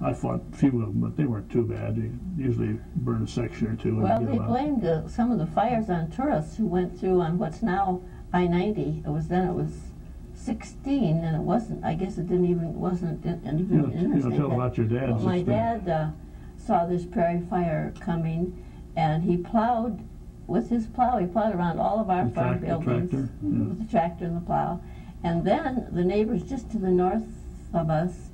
I fought a few of them, but they weren't too bad. They usually burn a section or two. Well, they blamed some of the fires on tourists who went through on what's now I-90. It was 16, and it wasn't. I guess it wasn't even interstate. Tell about your dad. Well, my dad saw this prairie fire coming, and he plowed with his plow. He plowed around all of our farm buildings with the tractor and the plow. And then the neighbors just to the north of us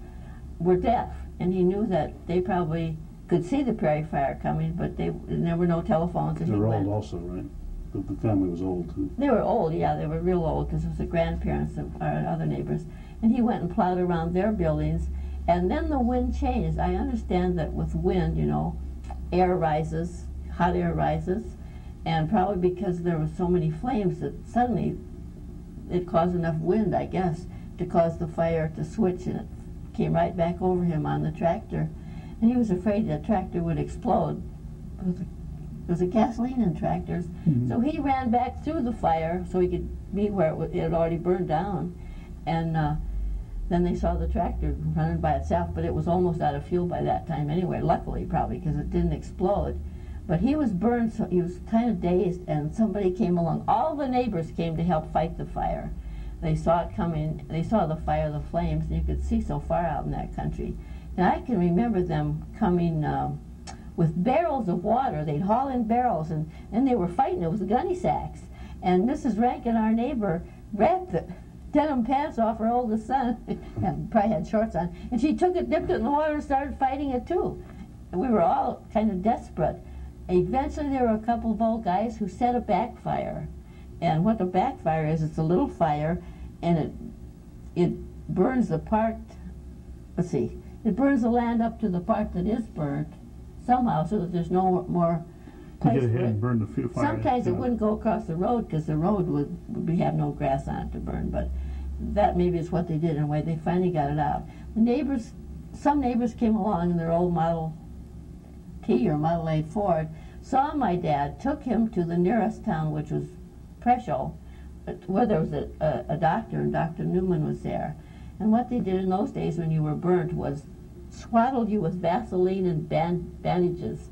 were deaf, and he knew that they probably could see the prairie fire coming, but there were no telephones. They were old also, right? The family was old too. They were old, yeah. They were real old because it was the grandparents of our other neighbors. And he went and plowed around their buildings, and then the wind changed. I understand that with wind, you know, air rises, hot air rises, and probably because there were so many flames that suddenly it caused enough wind, I guess, to cause the fire to switch, and it came right back over him on the tractor. And he was afraid the tractor would explode. There was a gasoline in tractors. So he ran back through the fire so he could be where it had already burned down. And then they saw the tractor running by itself, but it was almost out of fuel by that time anyway, luckily probably, because it didn't explode. But he was burned, so he was kind of dazed, and somebody came along. All the neighbors came to help fight the fire. They saw it coming. They saw the fire, the flames, and you could see so far out in that country. And I can remember them coming with barrels of water. They'd haul in barrels, and they were fighting it with gunny sacks. And Mrs. Rankin, our neighbor, wrapped the denim pants off her oldest son, and probably had shorts on, and she took it, dipped it in the water, and started fighting it too. And we were all kind of desperate. Eventually there were a couple of old guys who set a backfire. And what the backfire is, it's a little fire, and it burns the part, let's see, it burns the land up to the part that is burnt somehow, so that there's no more place to get ahead for and burn the few fires. Sometimes it wouldn't go across the road because the road would have no grass on it to burn, but that maybe is what they did in a way. They finally got it out. The neighbors, some neighbors came along in their old Model T or Model A Ford, saw my dad, took him to the nearest town, which was Presho, where there was a doctor, and Dr. Newman was there. And what they did in those days when you were burnt was swaddled you with Vaseline and bandages.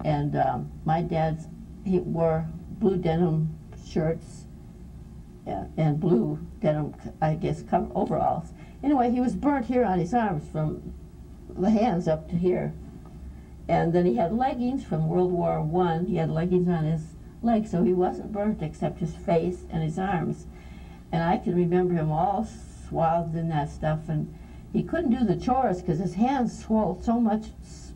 And my dad's, he wore blue denim shirts and blue denim, I guess, overalls. Anyway, he was burnt here on his arms from the hands up to here. And then he had leggings from World War I. He had leggings on his legs, so he wasn't burnt except his face and his arms. And I can remember him all swathed in that stuff, and he couldn't do the chores because his hands swelled so much,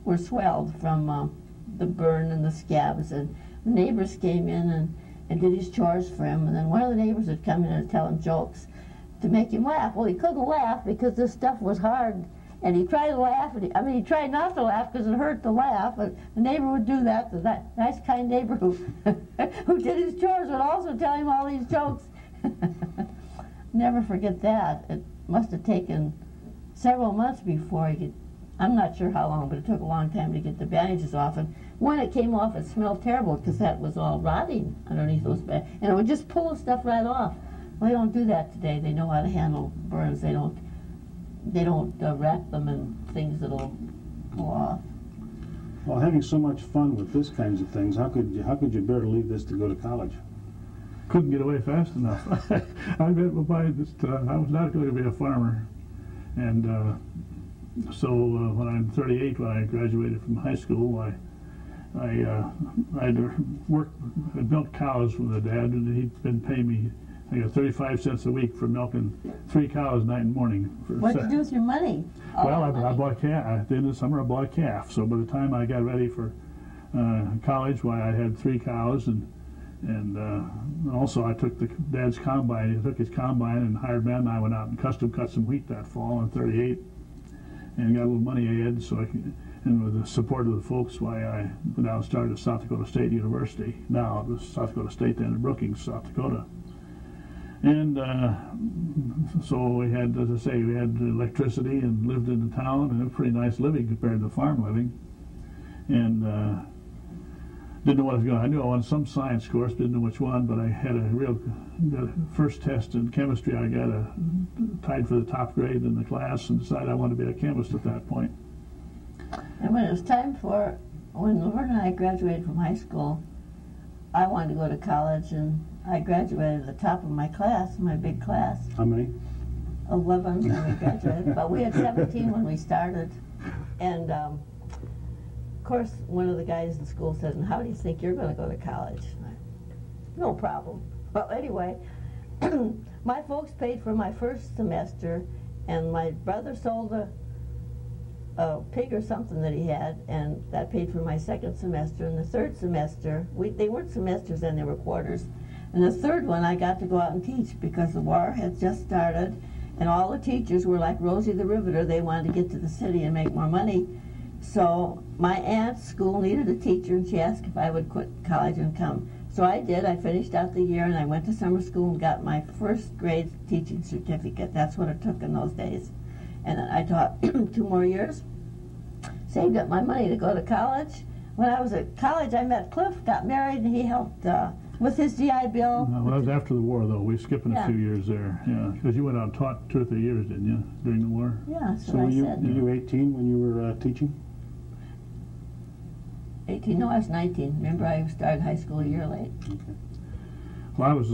were swelled from the burn and the scabs. And the neighbors came in and did his chores for him, and then one of the neighbors would come in and tell him jokes to make him laugh. Well, he couldn't laugh because this stuff was hard. And he tried to laugh, and he tried not to laugh because it hurt to laugh. And the neighbor would do that. So that nice, kind neighbor who did his chores would also tell him all these jokes. Never forget that. It must have taken several months before he could. I'm not sure how long, but it took a long time to get the bandages off. And when it came off, it smelled terrible because that was all rotting underneath those bandages. And it would just pull the stuff right off. Well, they don't do that today. They know how to handle burns. They don't wrap them in things that'll go off. Well, having so much fun with this kinds of things, how could you bear to leave this to go to college? Couldn't get away fast enough. I was not going to be a farmer, and so when I'm 38, when I graduated from high school, I milked cows with my dad, and he'd been paying me, I got 35 cents a week for milking 3 cows night and morning. What did you do with your money? Well, I bought a calf. At the end of the summer, I bought a calf. So by the time I got ready for college, I had 3 cows, and also I took Dad's combine. He took his combine and hired men. I went out and custom cut some wheat that fall in '38, and got a little money ahead. So and with the support of the folks, I went out and started at South Dakota State University. Now it was South Dakota State then in Brookings, South Dakota. And so we had, as I say, we had electricity and lived in the town, and it was pretty nice living compared to farm living. And didn't know what I was going. I knew I wanted some science course, didn't know which one, but I had got a first test in chemistry. I got tied for the top grade in the class and decided I wanted to be a chemist at that point. And when it was time when Laverne and I graduated from high school, I wanted to go to college, and I graduated at the top of my class, my big class. How many? 11 when we graduated, but we had 17 when we started. And of course, one of the guys in school said, "And how do you think you're going to go to college?" No problem. Well, anyway, my folks paid for my first semester, and my brother sold a pig or something that he had, and that paid for my second semester. And the third semester, they weren't semesters then, they were quarters. And the third one, I got to go out and teach because the war had just started, and all the teachers were like Rosie the Riveter. They wanted to get to the city and make more money. So my aunt's school needed a teacher, and she asked if I would quit college and come. So I did. I finished out the year, and I went to summer school and got my first grade teaching certificate. That's what it took in those days. And I taught 2 more years, saved up my money to go to college. When I was at college, I met Cliff, got married, and he helped with his GI Bill. Well, that was after the war, though. We skipping a few years there, yeah, because you went out and taught 2 or 3 years, didn't you, during the war? Yeah, so were I you, said. Were you 18 when you were teaching? 18? No, I was 19. Remember, I started high school a year late. Okay. Well, I was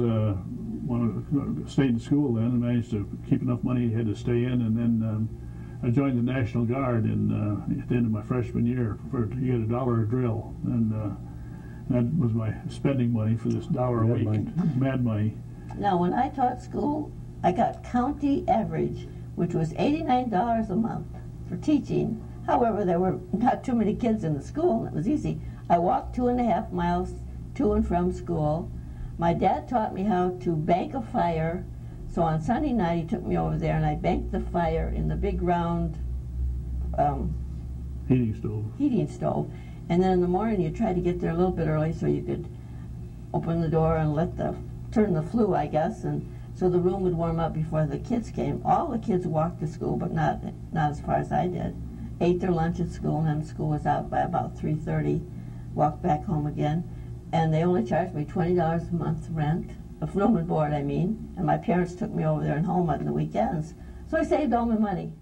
stayed in school then and managed to keep enough money you had to stay in, and then I joined the National Guard at the end of my freshman year to get $1 a drill, and that was my spending money for this $1 a week. Mad money. Now, when I taught school, I got county average, which was $89 a month for teaching. However, there were not too many kids in the school, and it was easy. I walked 2.5 miles to and from school. My dad taught me how to bank a fire. So on Sunday night, he took me over there, and I banked the fire in the big round heating stove. And then in the morning, you tried to get there a little bit early so you could open the door and turn the flue, I guess, and so the room would warm up before the kids came. All the kids walked to school, but not as far as I did. Ate their lunch at school, and then school was out by about 3:30. Walked back home again, and they only charged me $20 a month rent. Room and board, I mean, and my parents took me over there and home on the weekends. So I saved all my money.